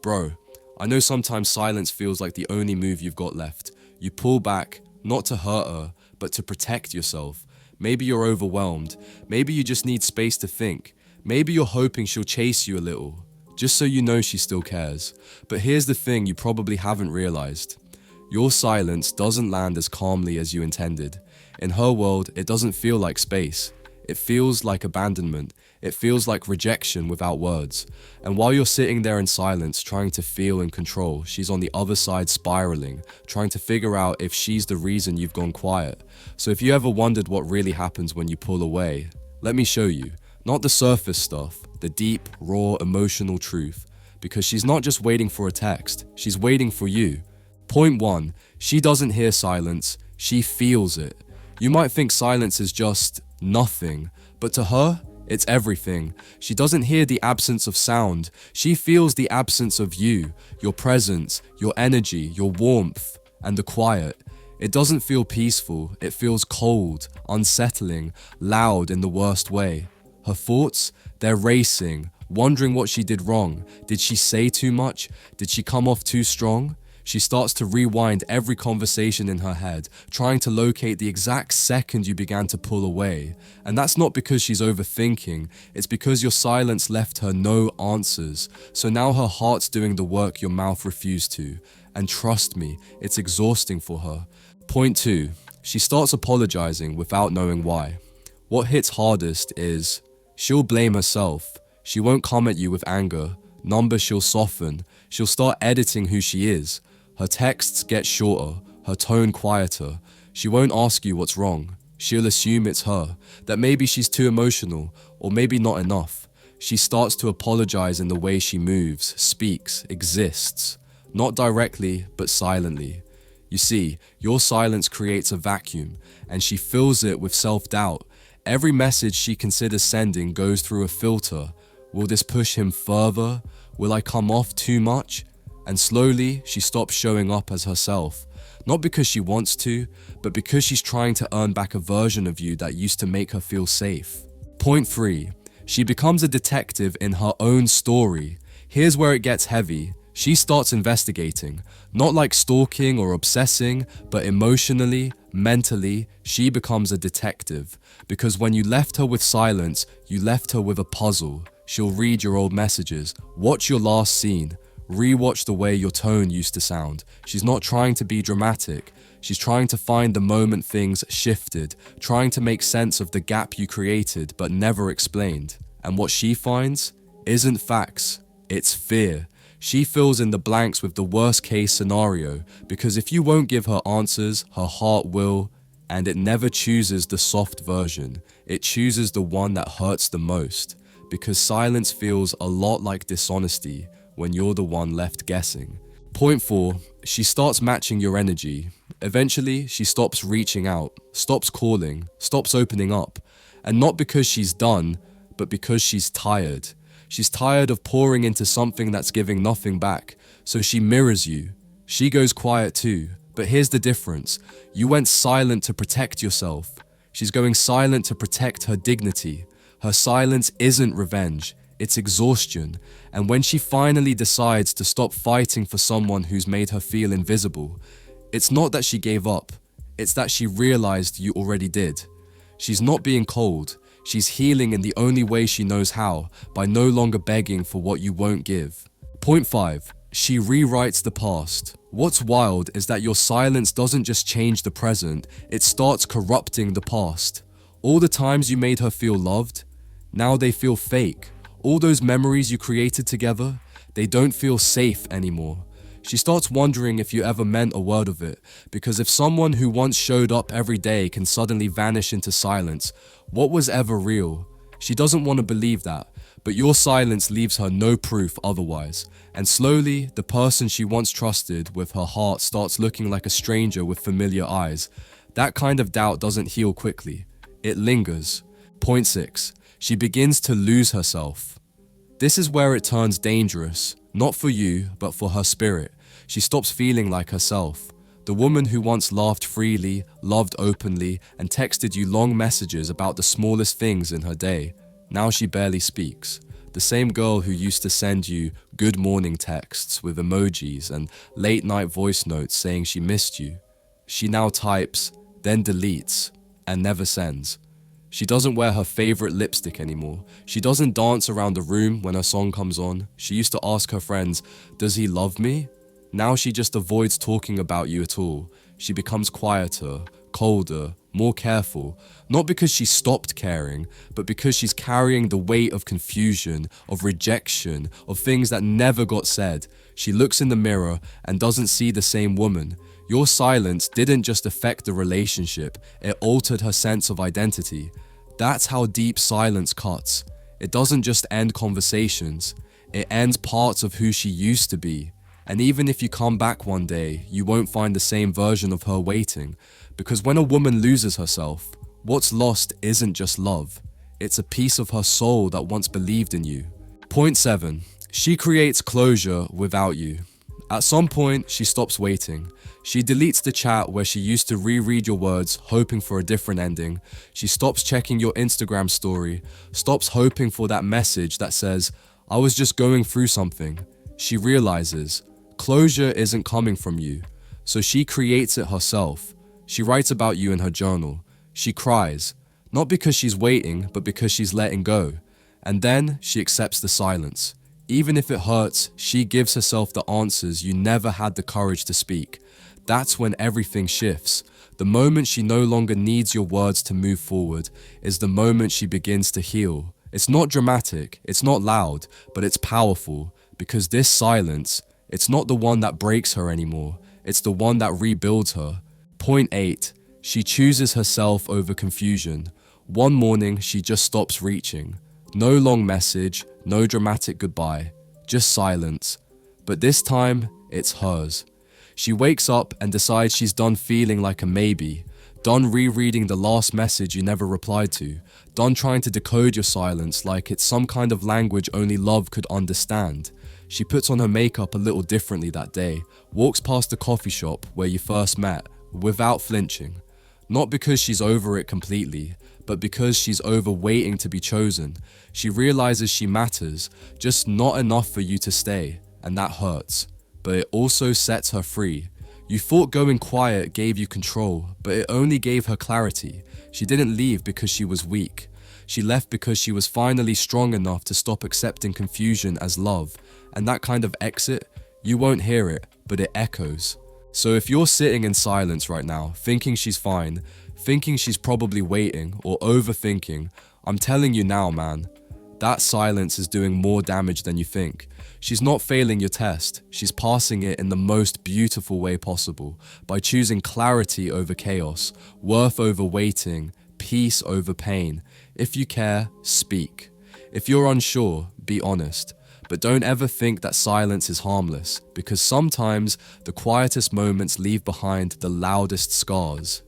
Bro, I know sometimes silence feels like the only move you've got left. You pull back, not to hurt her, but to protect yourself. Maybe you're overwhelmed. Maybe you just need space to think. Maybe you're hoping she'll chase you a little, just so you know she still cares. But here's the thing you probably haven't realized. Your silence doesn't land as calmly as you intended. In her world, it doesn't feel like space. It feels like abandonment. It feels like rejection without words. And while you're sitting there in silence, trying to feel and control, she's on the other side spiraling, trying to figure out if she's the reason you've gone quiet. So if you ever wondered what really happens when you pull away, let me show you. Not the surface stuff, the deep, raw, emotional truth. Because she's not just waiting for a text, she's waiting for you. Point 1, she doesn't hear silence, she feels it. You might think silence is just nothing, but to her, it's everything. She doesn't hear the absence of sound, she feels the absence of you, your presence, your energy, your warmth, and the quiet. It doesn't feel peaceful, it feels cold, unsettling, loud in the worst way. Her thoughts, they're racing, wondering what she did wrong. Did she say too much? Did she come off too strong? She starts to rewind every conversation in her head, trying to locate the exact second you began to pull away. And that's not because she's overthinking, it's because your silence left her no answers. So now her heart's doing the work your mouth refused to. And trust me, it's exhausting for her. Point 2, she starts apologizing without knowing why. What hits hardest is, she'll blame herself. She won't come at you with anger. Numbers she'll soften. She'll start editing who she is. Her texts get shorter, her tone quieter. She won't ask you what's wrong. She'll assume it's her, that maybe she's too emotional, or maybe not enough. She starts to apologize in the way she moves, speaks, exists. Not directly, but silently. You see, your silence creates a vacuum, and she fills it with self-doubt. Every message she considers sending goes through a filter. Will this push him further? Will I come off too much? And slowly, she stops showing up as herself. Not because she wants to, but because she's trying to earn back a version of you that used to make her feel safe. Point 3, she becomes a detective in her own story. Here's where it gets heavy. She starts investigating, not like stalking or obsessing, but emotionally, mentally, she becomes a detective. Because when you left her with silence, you left her with a puzzle. She'll read your old messages, watch your last scene, rewatch the way your tone used to sound. She's not trying to be dramatic. She's trying to find the moment things shifted, trying to make sense of the gap you created but never explained. And what she finds isn't facts, it's fear. She fills in the blanks with the worst case scenario, because if you won't give her answers, her heart will, and it never chooses the soft version. It chooses the one that hurts the most, because silence feels a lot like dishonesty when you're the one left guessing. Point 4, she starts matching your energy. Eventually, she stops reaching out, stops calling, stops opening up, and not because she's done, but because she's tired. She's tired of pouring into something that's giving nothing back, so she mirrors you. She goes quiet too, but here's the difference. You went silent to protect yourself. She's going silent to protect her dignity. Her silence isn't revenge, it's exhaustion. And when she finally decides to stop fighting for someone who's made her feel invisible, it's not that she gave up, it's that she realized you already did. She's not being cold. She's healing in the only way she knows how, by no longer begging for what you won't give. Point 5, she rewrites the past. What's wild is that your silence doesn't just change the present, it starts corrupting the past. All the times you made her feel loved, now they feel fake. All those memories you created together, they don't feel safe anymore. She starts wondering if you ever meant a word of it, because if someone who once showed up every day can suddenly vanish into silence, what was ever real? She doesn't want to believe that, but your silence leaves her no proof otherwise. And slowly, the person she once trusted with her heart starts looking like a stranger with familiar eyes. That kind of doubt doesn't heal quickly. It lingers. Point 6, she begins to lose herself. This is where it turns dangerous. Not for you, but for her spirit. She stops feeling like herself. The woman who once laughed freely, loved openly, and texted you long messages about the smallest things in her day. Now she barely speaks. The same girl who used to send you good morning texts with emojis and late night voice notes saying she missed you. She now types, then deletes, and never sends. She doesn't wear her favorite lipstick anymore. She doesn't dance around the room when her song comes on. She used to ask her friends, "Does he love me?" Now she just avoids talking about you at all. She becomes quieter, colder, more careful, not because she stopped caring, but because she's carrying the weight of confusion, of rejection, of things that never got said. She looks in the mirror and doesn't see the same woman. Your silence didn't just affect the relationship, it altered her sense of identity. That's how deep silence cuts. It doesn't just end conversations, it ends parts of who she used to be. And even if you come back one day, you won't find the same version of her waiting. Because when a woman loses herself, what's lost isn't just love. It's a piece of her soul that once believed in you. Point 7. She creates closure without you. At some point, she stops waiting. She deletes the chat where she used to reread your words, hoping for a different ending. She stops checking your Instagram story, stops hoping for that message that says, "I was just going through something." She realizes, closure isn't coming from you, so she creates it herself. She writes about you in her journal. She cries, not because she's waiting, but because she's letting go. And then she accepts the silence. Even if it hurts, she gives herself the answers you never had the courage to speak. That's when everything shifts. The moment she no longer needs your words to move forward is the moment she begins to heal. It's not dramatic, it's not loud, but it's powerful, because this silence, it's not the one that breaks her anymore, it's the one that rebuilds her. Point 8. She chooses herself over confusion. One morning, she just stops reaching. No long message, no dramatic goodbye, just silence. But this time, it's hers. She wakes up and decides she's done feeling like a maybe, done rereading the last message you never replied to, done trying to decode your silence like it's some kind of language only love could understand. She puts on her makeup a little differently that day, walks past the coffee shop where you first met, without flinching. Not because she's over it completely, but because she's over waiting to be chosen. She realizes she matters, just not enough for you to stay, and that hurts. But it also sets her free. You thought going quiet gave you control, but it only gave her clarity. She didn't leave because she was weak. She left because she was finally strong enough to stop accepting confusion as love. And that kind of exit, you won't hear it, but it echoes. So if you're sitting in silence right now, thinking she's fine, thinking she's probably waiting or overthinking, I'm telling you now, man, that silence is doing more damage than you think. She's not failing your test, she's passing it in the most beautiful way possible, by choosing clarity over chaos, worth over waiting, peace over pain. If you care, speak. If you're unsure, be honest. But don't ever think that silence is harmless, because sometimes the quietest moments leave behind the loudest scars.